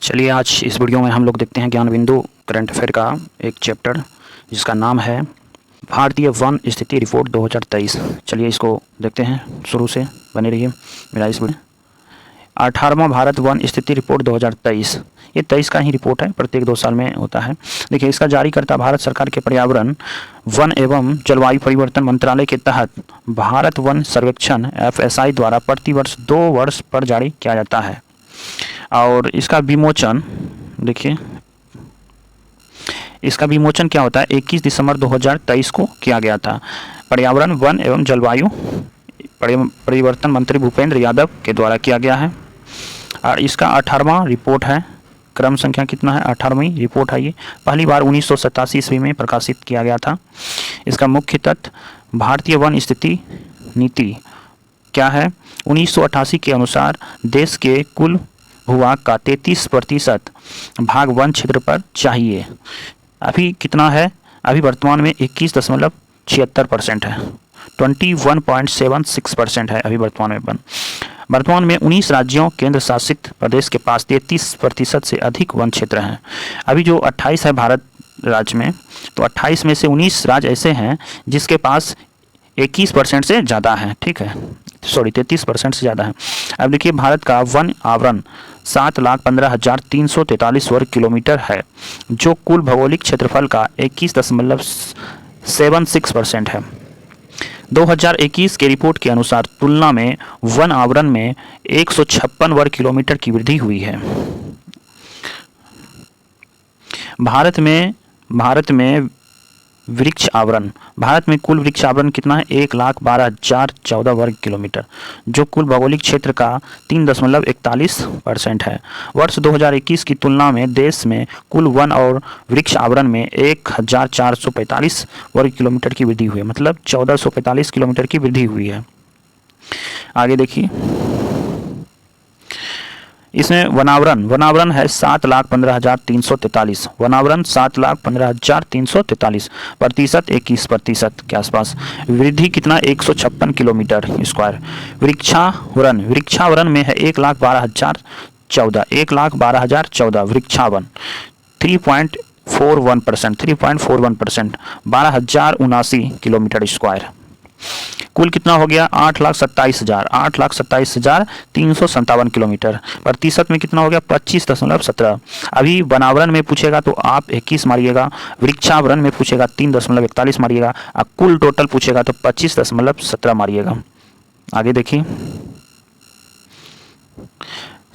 चलिए आज इस वीडियो में हम लोग देखते हैं ज्ञान बिंदु करंट अफेयर का एक चैप्टर जिसका नाम है भारतीय वन स्थिति रिपोर्ट 2023। चलिए इसको देखते हैं, शुरू से बने रहिए मेरा इस वीडियो। 18वां भारत वन स्थिति रिपोर्ट 2023, ये 23 का ही रिपोर्ट है, प्रत्येक 2 साल में होता है। देखिए, इसका जारीकर्ता भारत सरकार के पर्यावरण वन एवं जलवायु परिवर्तन मंत्रालय के तहत भारत वन सर्वेक्षण FSI द्वारा प्रतिवर्ष 2 वर्ष पर जारी किया जाता है। और इसका विमोचन देखिए, इसका विमोचन क्या होता है, 21 दिसंबर 2023 को किया गया था। पर्यावरण वन एवं जलवायु परिवर्तन मंत्री भूपेंद्र यादव के द्वारा किया गया है। और इसका 18वां रिपोर्ट है, क्रम संख्या कितना है, 18वीं रिपोर्ट है। ये पहली बार 1987 ईस्वी में प्रकाशित किया गया था। इसका मुख्य तथ्य, भारतीय वन स्थिति नीति क्या है, 1988 के अनुसार देश के कुल भूभाग का 33% भाग वन क्षेत्र पर चाहिए। अभी कितना है, अभी वर्तमान में 21.76% है, 21.76% है अभी वर्तमान में वर्तमान में 19 राज्यों केंद्र शासित प्रदेश के पास 33% से अधिक वन क्षेत्र हैं। अभी जो 28 है भारत राज्य में, तो 28 में से 19 राज्य ऐसे हैं जिसके पास 21% से ज़्यादा है, ठीक है, सॉरी 33% से ज़्यादा है। अब देखिए, भारत का वन आवरण 7,15,343 वर्ग किलोमीटर है, जो कुल भौगोलिक क्षेत्रफल का 21.76% है। 2021 के रिपोर्ट के अनुसार तुलना में वन आवरण में 156 वर्ग किलोमीटर की वृद्धि हुई है। भारत में वृक्ष आवरण, भारत में कुल वृक्ष आवरण कितना है, 1,12,014 वर्ग किलोमीटर, जो कुल भौगोलिक क्षेत्र का 3.41% है। वर्ष 2021 की तुलना में देश में कुल वन और वृक्ष आवरण में 1,445 वर्ग किलोमीटर की वृद्धि हुई है, मतलब 1,445 किलोमीटर की वृद्धि हुई है। आगे देखिए, इसमें वनावरण है 7,15,343, वनावरण 7,15,343, प्रतिशत 21% के आसपास। वृद्धि कितना, 156 किलोमीटर स्क्वायर। वृक्षावरण में है 1,12,014, 1,12,014 वृक्षावन, 3.41%, 12,079 किलोमीटर स्क्वायर। कुल कितना हो गया, 8,27,357 किलोमीटर। प्रतिशत में कितना हो गया, 25.17। अभी वनावरण में पूछेगा तो आप 21 मारिएगा, वृक्षावरण में पूछेगा 3.41 मारिएगा, और कुल टोटल पूछेगा तो 25.17 मारिएगा। आगे देखिए,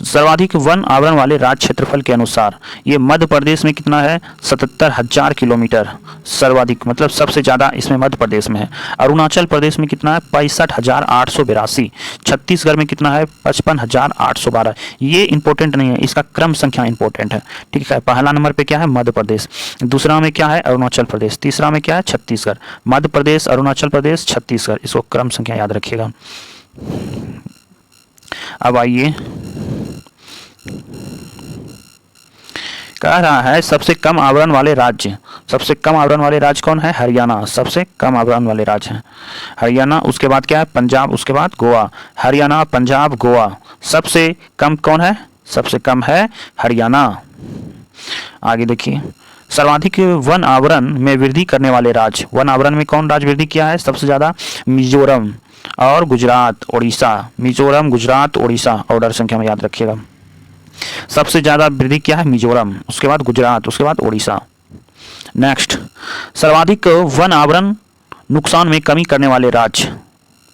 सर्वाधिक वन आवरण वाले राज्य क्षेत्रफल के अनुसार ये मध्य प्रदेश में कितना है, 77,000 किलोमीटर सर्वाधिक, मतलब सबसे ज़्यादा इसमें मध्य प्रदेश में है। अरुणाचल प्रदेश में कितना है, 65,882। छत्तीसगढ़ में कितना है, 55,812। ये इंपॉर्टेंट नहीं है, इसका क्रम संख्या इंपॉर्टेंट है, ठीक है। पहला नंबर पे क्या है, मध्य प्रदेश, दूसरा में क्या है, अरुणाचल प्रदेश, तीसरा में क्या है, छत्तीसगढ़। मध्य प्रदेश, अरुणाचल प्रदेश, छत्तीसगढ़, इसको क्रम संख्या याद रखिएगा। अब आइए, कह रहा है सबसे कम आवरण वाले राज्य, सबसे कम आवरण वाले राज्य कौन है, हरियाणा सबसे कम आवरण वाले राज्य हैं, हरियाणा। उसके बाद क्या है, पंजाब, उसके बाद गोवा। हरियाणा, पंजाब, गोवा, सबसे कम कौन है, सबसे कम है हरियाणा। आगे देखिए, सर्वाधिक वन आवरण में वृद्धि करने वाले राज्य, वन आवरण में कौन राज्य वृद्धि किया है सबसे ज़्यादा, मिजोरम और गुजरात, उड़ीसा। मिजोरम, गुजरात, उड़ीसा, ऑर्डर संख्या में याद रखिएगा। सबसे ज़्यादा वृद्धि क्या है, मिजोरम, उसके बाद गुजरात, उसके बाद उड़ीसा। नेक्स्ट, सर्वाधिक वन आवरण नुकसान में कमी करने वाले राज्य,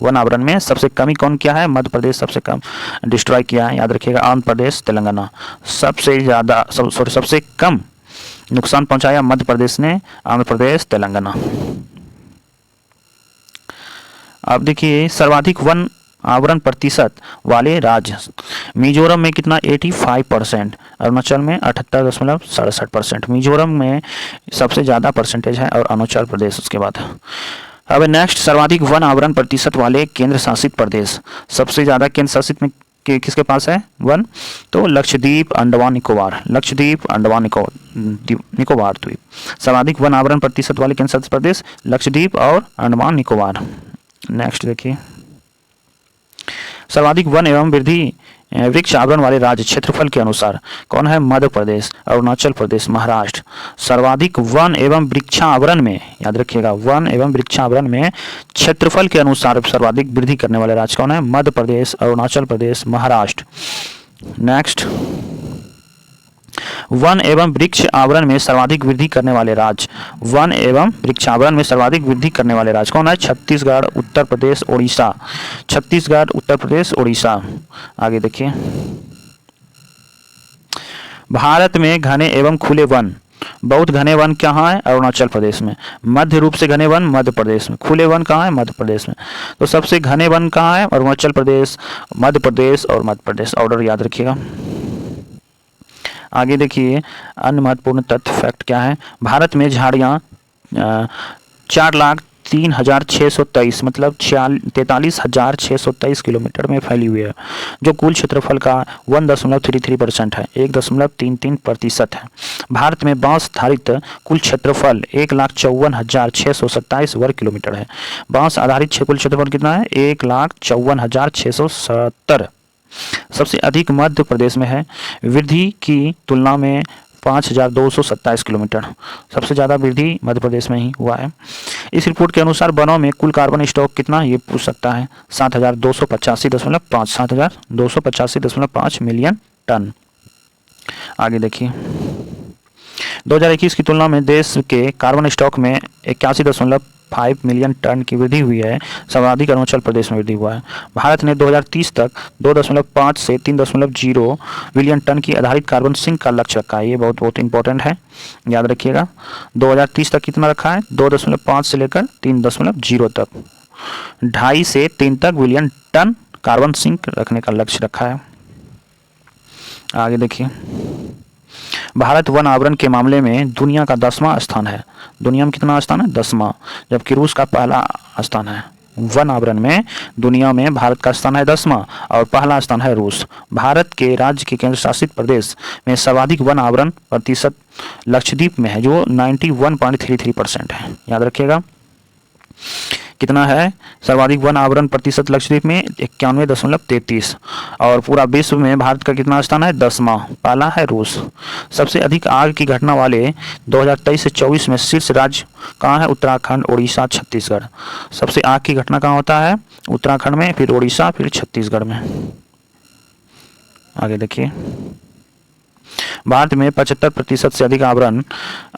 वन आवरण में सबसे कमी कौन किया है, मध्य प्रदेश सबसे कम डिस्ट्रॉय किया है, याद रखिएगा। आंध्र प्रदेश, तेलंगाना। सबसे ज़्यादा सबसे कम नुकसान पहुंचाया मध्य प्रदेश ने, आंध्र प्रदेश, तेलंगाना। अब देखिए, सर्वाधिक वन आवरण प्रतिशत वाले राज्य, मिजोरम में कितना, 85%, अरुणाचल में 78.67%, मिजोरम में सबसे ज़्यादा परसेंटेज है, और अरुणाचल प्रदेश उसके बाद। अब नेक्स्ट, सर्वाधिक वन आवरण प्रतिशत वाले केंद्र शासित प्रदेश, सबसे ज़्यादा केंद्र शासित में किसके पास है वन, तो लक्षद्वीप, अंडमान निकोबार, लक्षद्वीप, अंडमान निकोबार द्वीप। सर्वाधिक वन आवरण प्रतिशत वाले केंद्र शासित प्रदेश लक्षद्वीप और अंडमान निकोबार। नेक्स्ट देखिए, सर्वाधिक वन एवं वृद्धि वृक्ष आवरण वाले राज्य क्षेत्रफल के अनुसार कौन है? मध्य प्रदेश, अरुणाचल प्रदेश, महाराष्ट्र। सर्वाधिक वन एवं वृक्षावरण में, याद रखिएगा, वन एवं वृक्षावरण में क्षेत्रफल के अनुसार सर्वाधिक वृद्धि करने वाले राज्य कौन है? मध्य प्रदेश, अरुणाचल प्रदेश, महाराष्ट्र। नेक्स्ट, वन एवं वृक्ष आवरण में सर्वाधिक वृद्धि करने वाले राज्य, वन एवं वृक्षावरण में सर्वाधिक वृद्धि करने वाले राज्य कौन है? छत्तीसगढ़, उत्तर प्रदेश, ओडिशा। छत्तीसगढ़, उत्तर प्रदेश, ओडिशा। आगे देखिए, भारत में घने एवं खुले वन, बहुत घने वन कहाँ है? अरुणाचल प्रदेश में। मध्य रूप से घने वन मध्य प्रदेश में। खुले वन कहाँ है? मध्य प्रदेश में। तो सबसे घने वन कहाँ है? अरुणाचल प्रदेश, मध्य प्रदेश और मध्य प्रदेश। ऑर्डर याद रखिएगा। आगे देखिए, अन्य महत्वपूर्ण तथ्य फैक्ट क्या है? भारत में झाड़ियाँ 4,03,623 मतलब 43,623 किलोमीटर में फैली हुई है, जो कुल क्षेत्रफल का 1.33% है, 1.33% है। भारत में बांस आधारित कुल क्षेत्रफल 1,54,627 वर्ग किलोमीटर है। बांस आधारित कुल क्षेत्रफल कितना है? 1,54,670। सबसे अधिक मध्य प्रदेश में है, वृद्धि की तुलना में 5,227 किलोमीटर। सबसे ज़्यादा वृद्धि मध्य प्रदेश में ही हुआ है। इस रिपोर्ट के अनुसार वनों में कुल कार्बन स्टॉक कितना, ये पूछ सकता है, 7,285.5 मिलियन टन। आगे देखिए, 2021 की तुलना में देश के कार्बन स्टॉक में 81.5 मिलियन टन की वृद्धि हुई है। सर्वाधिक अरुणाचल प्रदेश में वृद्धि हुआ है। भारत ने 2030 तक 2.5 से 3.0 मिलियन टन की आधारित कार्बन सिंक का लक्ष्य रखा है। ये बहुत इंपॉर्टेंट है, याद रखिएगा। 2030 तक कितना रखा है? 2.5 से लेकर 3.0 तक, 2.5 से 3 तक मिलियन टन कार्बन सिंक रखने का लक्ष्य रखा है। आगे देखिए, भारत वन आवरण के मामले में दुनिया का 10वां स्थान है। दुनिया में कितना स्थान है? 10वां, जबकि रूस का पहला स्थान है। वन आवरण में दुनिया में भारत का स्थान है 10वां और पहला स्थान है रूस। भारत के राज्य के केंद्र शासित प्रदेश में सर्वाधिक वन आवरण प्रतिशत लक्षद्वीप में है, जो 91.33% है। याद रखिएगा, कितना है सर्वाधिक वन आवरण प्रतिशत लक्षद्वीप में? 91.33। और पूरा विश्व में भारत का कितना स्थान है? 10वां, पहला है रूस। सबसे अधिक आग की घटना वाले 2023 से 24 में शीर्ष राज्य कहाँ है? उत्तराखंड, ओडिशा, छत्तीसगढ़। सबसे आग की घटना कहाँ होता है? उत्तराखंड में, फिर ओडिशा, फिर छत्तीसगढ़ में। आगे देखिए, भारत में 75% से अधिक आवरण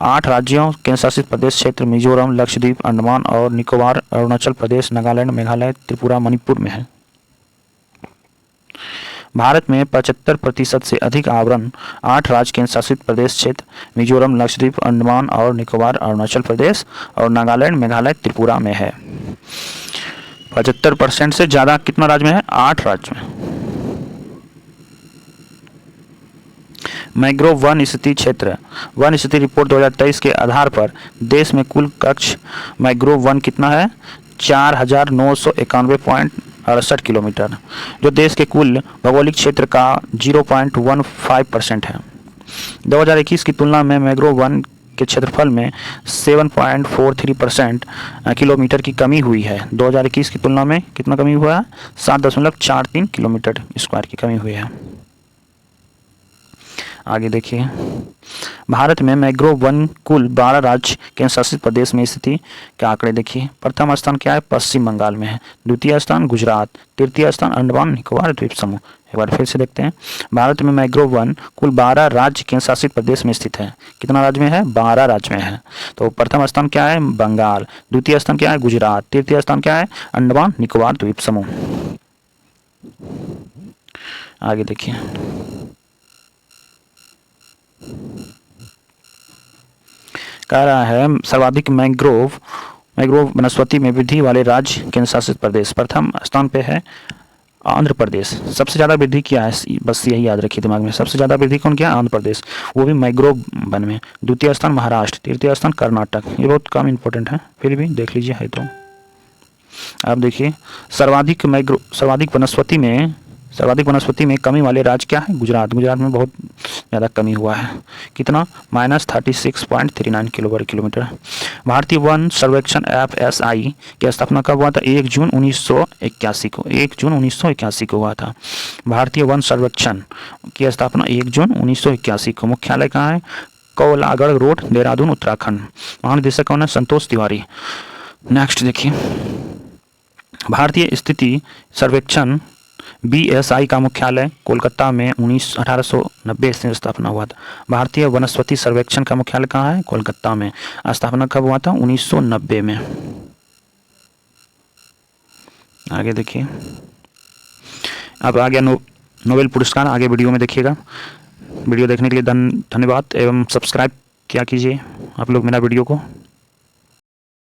8 राज्यों, केंद्र शासित प्रदेश क्षेत्र मिजोरम, लक्षद्वीप, अंडमान और निकोबार, अरुणाचल प्रदेश, नागालैंड, मेघालय, त्रिपुरा, मणिपुर में है। भारत में 75% से अधिक आवरण 8 राज्य, केंद्र शासित प्रदेश क्षेत्र मिजोरम, लक्षद्वीप, अंडमान और निकोबार, अरुणाचल प्रदेश और नागालैंड, मेघालय, त्रिपुरा में है। 75% से ज़्यादा कितना राज्य में है? 8 राज्य में। मैंग्रोव वन स्थिति क्षेत्र, वन स्थिति रिपोर्ट 2023 के आधार पर देश में कुल कक्ष मैंग्रोव वन कितना है? 4,991.68 किलोमीटर, जो देश के कुल भौगोलिक क्षेत्र का 0.15% है। 2021 की तुलना में मैंग्रोव वन के क्षेत्रफल में 7.43% किलोमीटर की कमी हुई है। 2021 की तुलना में कितना कमी हुआ है? 7.43 किलोमीटर स्क्वायर की कमी हुई है। आगे देखिए, भारत में मैंग्रोव वन कुल 12 राज्य, केंद्र शासित प्रदेश में स्थिति के आंकड़े देखिए। प्रथम स्थान क्या है? पश्चिम बंगाल में है। द्वितीय स्थान गुजरात, तृतीय स्थान अंडमान निकोबार द्वीप समूह। एक बार फिर से देखते हैं, भारत में मैंग्रोव वन कुल 12 राज्य, केंद्र शासित प्रदेश में स्थित है। कितना राज्य में है? 12 राज्य में है। तो प्रथम स्थान क्या है? बंगाल। द्वितीय स्थान क्या है? गुजरात। तृतीय स्थान क्या है? अंडमान निकोबार द्वीप समूह। आगे देखिए, कह रहा है सर्वाधिक मैंग्रोव वनस्पति में वृद्धि वाले राज्य, केंद्र शासित प्रदेश। प्रथम स्थान पे है आंध्र प्रदेश। सबसे ज़्यादा वृद्धि किया है, बस यही याद रखिए दिमाग में, सबसे ज़्यादा वृद्धि कौन किया? आंध्र प्रदेश, वो भी मैंग्रोव वन में। द्वितीय स्थान महाराष्ट्र, तृतीय स्थान कर्नाटक। ये बहुत कम इंपॉर्टेंट है, फिर भी देख लीजिए है तो। अब देखिए, सर्वाधिक वनस्पति में सर्वाधिक वनस्पति में कमी वाले राज्य क्या है? गुजरात। गुजरात में बहुत ज़्यादा कमी हुआ है। कितना? -36.39 किलो वर्ग किलोमीटर। भारतीय वन सर्वेक्षण FSI की स्थापना कब हुआ था? 1 जून 1981 को। 1 जून 1981 को हुआ था। भारतीय वन सर्वेक्षण की स्थापना 1 जून 1981 को। मुख्यालय कहाँ है? कोलागढ़ रोड, देहरादून, उत्तराखंड। महानिदेशक कौन है? संतोष तिवारी। नेक्स्ट देखिए, भारतीय स्थिति सर्वेक्षण BSI का मुख्यालय कोलकाता में 1890 से स्थापना हुआ था। भारतीय वनस्पति सर्वेक्षण का मुख्यालय कहाँ है? कोलकाता में। स्थापना कब हुआ था? 1990 में। आगे देखिए, अब आ गया नोबेल पुरस्कार। आगे वीडियो में देखिएगा। वीडियो देखने के लिए धन्यवाद एवं सब्सक्राइब किया कीजिए आप लोग मेरा वीडियो को।